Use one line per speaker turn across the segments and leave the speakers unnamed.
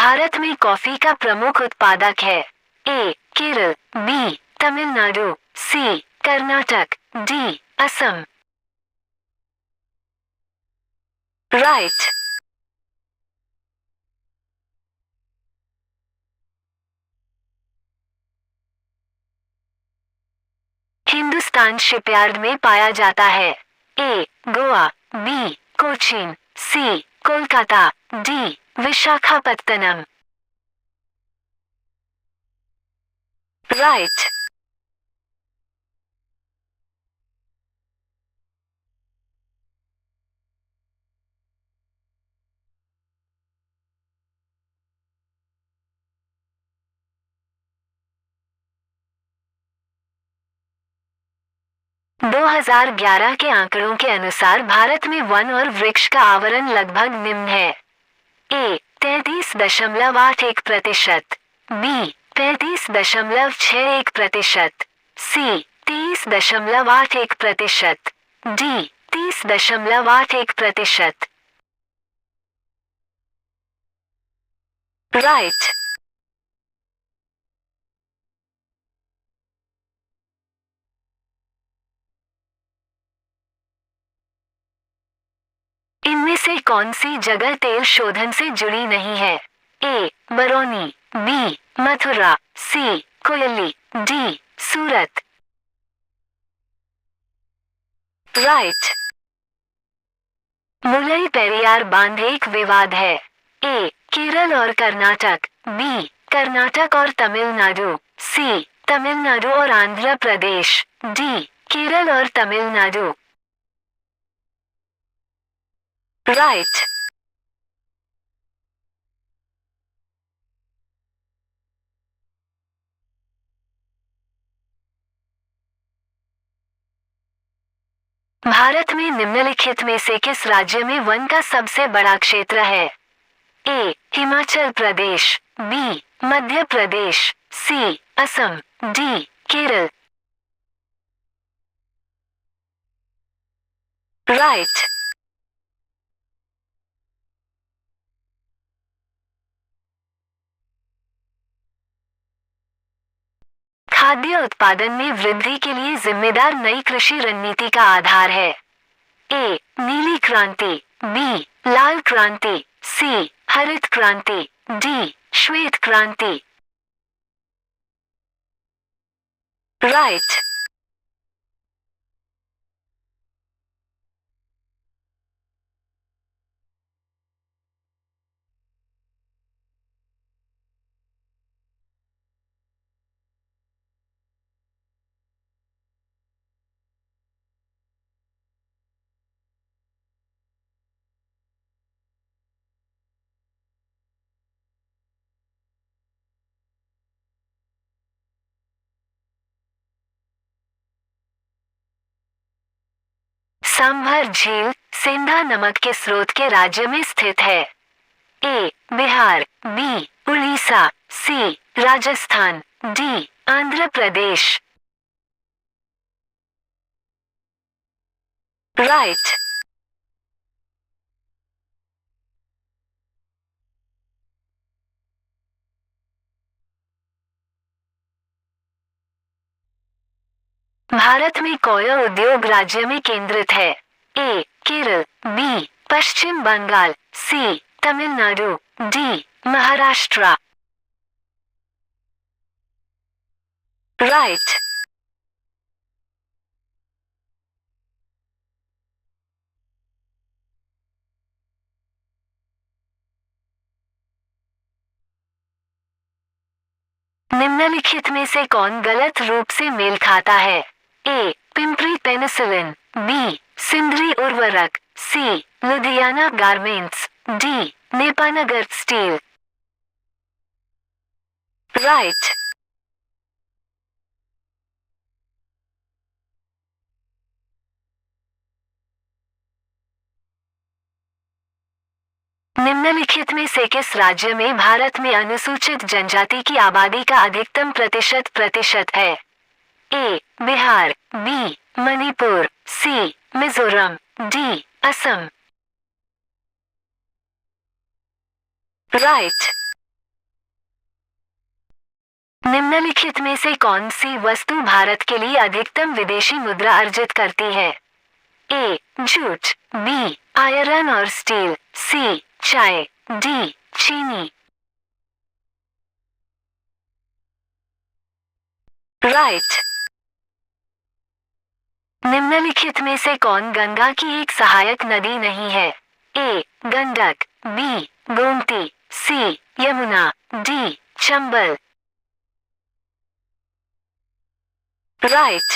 भारत में कॉफी का प्रमुख उत्पादक है? A Kerala, B Tamil Nadu, C Karnataka, D Assam. Right. Hindustan shipyard में पाया जाता है? A Goa, B Cochin, C Kolkata, D Visakhapatnam. Right. दो 2011 के आंकड़ों के अनुसार भारत में वन और वृक्ष का आवरण लगभग निम्न है। ए 33.81%, बी 35.61%, सी 30.81%, डी 30.81%। राइट। इनमें से कौन सी जगह तेल शोधन से जुड़ी नहीं है? ए बरौनी, बी मथुरा, सी कोयली, डी सूरत। राइट। मुलई पेरियार बांध एक विवाद है? ए केरल और कर्नाटक, बी कर्नाटक और तमिलनाडु, सी तमिलनाडु और आंध्र प्रदेश, डी केरल और तमिलनाडु। राइट। भारत में निम्नलिखित में से किस राज्य में वन का सबसे बड़ा क्षेत्र है? ए हिमाचल प्रदेश, बी मध्य प्रदेश, सी असम, डी केरल। राइट। खाद्य उत्पादन में वृद्धि के लिए जिम्मेदार नई कृषि रणनीति का आधार है? ए नीली क्रांति, बी लाल क्रांति, सी हरित क्रांति, डी श्वेत क्रांति। राइट। सांभर झील सेंधा नमक के स्रोत के राज्य में स्थित है? ए बिहार, बी उड़ीसा, सी राजस्थान, डी आंध्र प्रदेश। राइट। भारत में कोयला उद्योग राज्य में केंद्रित है? A Kerala, B Paschim Bengal, C Tamil Nadu, D Maharashtra. Right. निम्नलिखित में से कौन गलत रूप से मेल खाता है? A Pimpri penicillin, B Sindri उर्वरक, C Ludhiana garments, D Nepanagar steel. Right. निम्नलिखित में से किस राज्य में भारत में अनुसूचित जनजाति की आबादी का अधिकतम प्रतिशत है? ए बिहार, बी मणिपुर, सी मिजोरम, डी असम। राइट। निम्नलिखित में से कौन सी वस्तु भारत के लिए अधिकतम विदेशी मुद्रा अर्जित करती है? ए. Jute, B. आयरन और स्टील, सी. चाय, डी. चीनी। राइट। निम्नलिखित में से कौन गंगा की एक सहायक नदी नहीं है? ए. गंडक, बी. गोमती, सी. यमुना, डी. चंबल। राइट।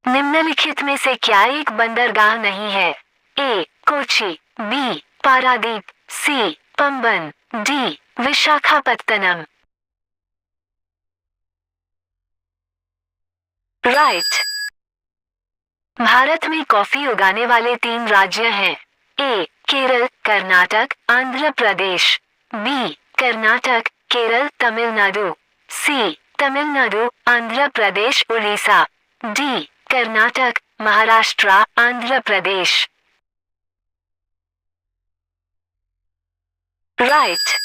निम्नलिखित में से क्या एक बंदरगाह नहीं है? ए. कोची, बी. पारादीप, सी. पंबन, डी. विशाखापत्तनम। राइट। भारत में कॉफी उगाने वाले 3 राज्य हैं। ए. केरल, कर्नाटक, आंध्र प्रदेश, बी. कर्नाटक, केरल, तमिलनाडु, सी. तमिलनाडु, आंध्र प्रदेश, उड़ीसा, डी. कर्नाटक, महाराष्ट्र, आंध्र प्रदेश। राइट।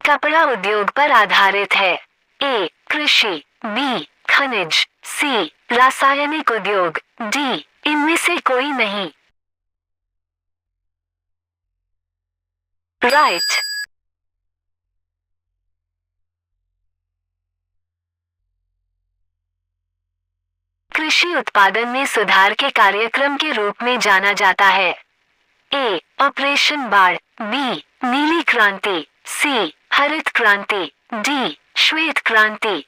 कपड़ा उद्योग पर आधारित है। ए. कृषि, बी. खनिज, सी. रासायनिक उद्योग, डी. इनमें से कोई नहीं। राइट। कृषि उत्पादन में सुधार के कार्यक्रम के रूप में जाना जाता है। ए. ऑपरेशन बाढ़, बी. नीली क्रांति, सी. हरित क्रांति, डी. श्वेत क्रांति।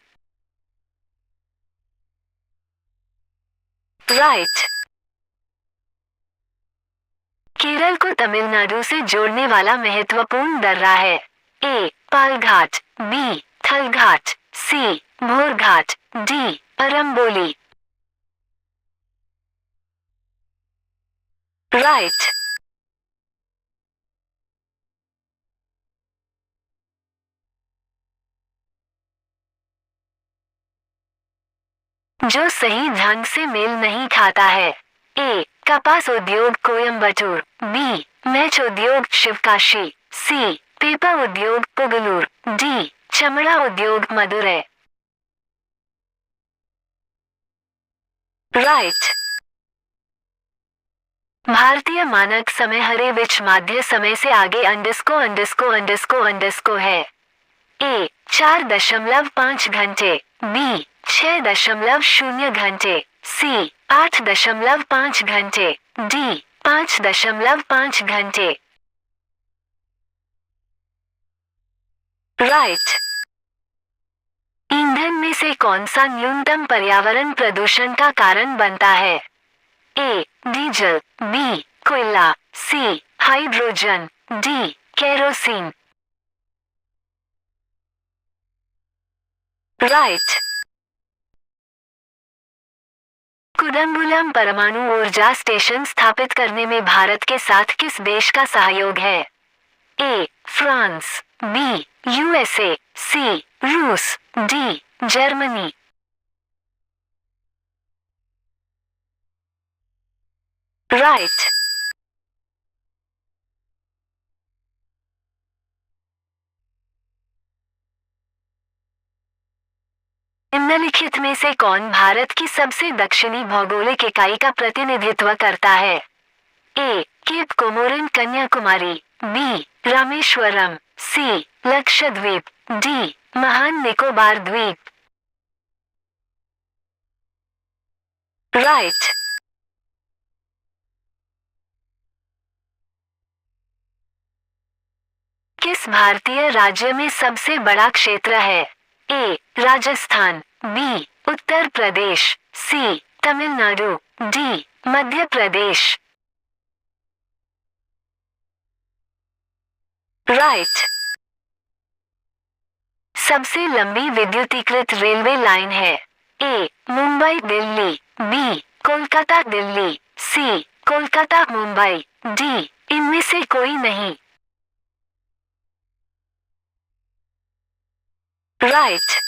राइट। केरल को तमिलनाडु से जोड़ने वाला महत्वपूर्ण दर्रा है। ए. पालघाट, बी. थलघाट, सी. भोरघाट, डी. अरंबोली। राइट। जो सही ढंग से मेल नहीं खाता है। ए. कपास उद्योग कोयम्बटूर, बी. मैच उद्योग शिवकाशी, सी. पेपर उद्योग पुगलूर, डी. चमड़ा उद्योग मदुरै। राइट। भारतीय मानक समय हरेविच माध्य समय से आगे अंडस्को है। ए. 4.5 घंटे, बी. 6.0 घंटे, सी. 8.5 घंटे, डी. 5.5 घंटे। राइट। ईंधन में से कौन सा न्यूनतम पर्यावरण प्रदूषण का कारण बनता है? ए. Diesel, B. कोयला, C. Hydrogen, D. Kerosene. Right. Kudankulam परमाणु ऊर्जा स्टेशन स्थापित करने में भारत के साथ किस देश का सहयोग है? A. France, B. USA, C. रूस, डी. जर्मनी। राइट। निम्नलिखित में से कौन भारत की सबसे दक्षिणी भौगोलिक इकाई का प्रतिनिधित्व करता है? A. Cape Comorin Kanyakumari, B. Rameswaram, C. Lakshadweep, D. महान निकोबार द्वीप। राइट। किस भारतीय राज्य में सबसे बड़ा क्षेत्र है? ए. राजस्थान, बी. उत्तर प्रदेश, सी. तमिलनाडु, डी. मध्य प्रदेश। राइट। सबसे लंबी विद्युतीकृत रेलवे लाइन है? ए. मुंबई दिल्ली, बी. कोलकाता दिल्ली, सी. कोलकाता मुंबई, डी. इनमें से कोई नहीं। राइट।